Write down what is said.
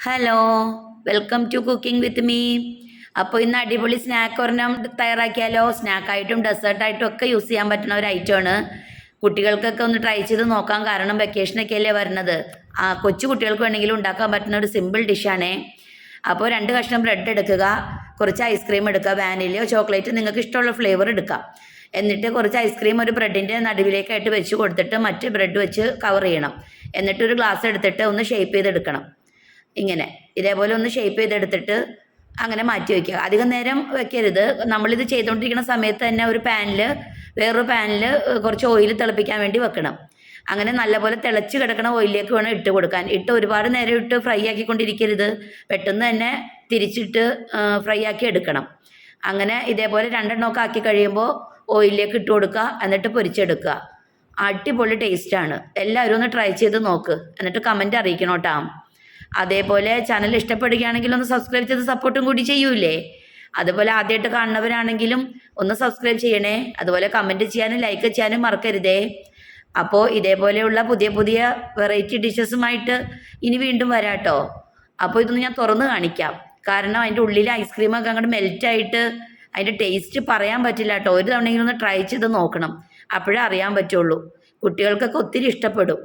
Hello, welcome to cooking with me. അപ്പോൾ ഇന്ന് അടിപൊളി സ്നാക്ക് ഒരെണ്ണം തയ്യാറാക്കിയാലോ? സ്നാക്കായിട്ടും ഡെസേർട്ടായിട്ടും ഒക്കെ യൂസ് ചെയ്യാൻ പറ്റുന്ന ഒരു ഐറ്റമാണ്. കുട്ടികൾക്കൊക്കെ ഒന്ന് ട്രൈ ചെയ്ത് നോക്കാം. കാരണം വെക്കേഷനൊക്കെ അല്ലേ വരുന്നത്. കൊച്ചു കുട്ടികൾക്ക് വേണമെങ്കിലും ഉണ്ടാക്കാൻ പറ്റുന്ന ഒരു സിമ്പിൾ ഡിഷാണേ. അപ്പോൾ 2 കഷ്ണം ബ്രെഡ് എടുക്കുക, കുറച്ച് ഐസ്ക്രീം എടുക്കുക, വാനിലയോ ചോക്ലേറ്റ് നിങ്ങൾക്ക് ഇഷ്ടമുള്ള ഫ്ലേവർ എടുക്കാം. എന്നിട്ട് കുറച്ച് ഐസ്ക്രീം ഒരു ബ്രെഡിൻ്റെ നടുവിലേക്കായിട്ട് വെച്ച് കൊടുത്തിട്ട് മറ്റ് ബ്രെഡ് വെച്ച് കവർ ചെയ്യണം. എന്നിട്ട് ഒരു ഗ്ലാസ് എടുത്തിട്ട് ഒന്ന് ഷേപ്പ് ചെയ്തെടുക്കണം. ഇങ്ങനെ ഇതേപോലെ ഒന്ന് ഷേപ്പ് ചെയ്തെടുത്തിട്ട് അങ്ങനെ മാറ്റി വയ്ക്കുക. അധികം നേരം വെക്കരുത്. നമ്മളിത് ചെയ്തുകൊണ്ടിരിക്കുന്ന സമയത്ത് തന്നെ വേറൊരു പാനിൽ കുറച്ച് ഓയിൽ തിളപ്പിക്കാൻ വേണ്ടി വെക്കണം. അങ്ങനെ നല്ലപോലെ തിളച്ച് കിടക്കണ ഓയിലിലേക്ക് വേണം ഇട്ട് കൊടുക്കാൻ. ഒരുപാട് നേരം ഇട്ട് ഫ്രൈ ആക്കിക്കൊണ്ടിരിക്കരുത്. പെട്ടെന്ന് തന്നെ തിരിച്ചിട്ട് ഫ്രൈ ആക്കി എടുക്കണം. അങ്ങനെ ഇതേപോലെ 2 എണ്ണമൊക്കെ ആക്കി കഴിയുമ്പോൾ ഓയിലിലേക്ക് ഇട്ട് കൊടുക്കുക. എന്നിട്ട് പൊരിച്ചെടുക്കുക. അടിപൊളി ടേസ്റ്റാണ്. എല്ലാവരും ഒന്ന് ട്രൈ ചെയ്ത് നോക്ക്. എന്നിട്ട് കമൻറ്റ് അറിയിക്കണം കേട്ടോ. അതേപോലെ ചാനൽ ഇഷ്ടപ്പെടുകയാണെങ്കിൽ ഒന്ന് സബ്സ്ക്രൈബ് ചെയ്ത് സപ്പോർട്ടും കൂടി ചെയ്യൂലേ. അതുപോലെ ആദ്യമായിട്ട് കാണുന്നവരാണെങ്കിലും ഒന്ന് സബ്സ്ക്രൈബ് ചെയ്യണേ. അതുപോലെ കമൻറ്റ് ചെയ്യാനും ലൈക്ക് ചെയ്യാനും മറക്കരുതേ. അപ്പോൾ ഇതേപോലെയുള്ള പുതിയ പുതിയ വെറൈറ്റി ഡിഷസുമായിട്ട് ഇനി വീണ്ടും വരാട്ടോ. അപ്പോൾ ഇതൊന്ന് ഞാൻ തുറന്ന് കാണിക്കാം. കാരണം അതിൻ്റെ ഉള്ളിൽ ഐസ്ക്രീമൊക്കെ അങ്ങോട്ട് മെൽറ്റായിട്ട് അതിൻ്റെ ടേസ്റ്റ് പറയാൻ പറ്റില്ല കേട്ടോ. ഒരു തവണയെങ്കിലും ഒന്ന് ട്രൈ ചെയ്ത് നോക്കണം. അപ്പോഴേ അറിയാൻ പറ്റുള്ളൂ. കുട്ടികൾക്കൊക്കെ ഒത്തിരി ഇഷ്ടപ്പെടും.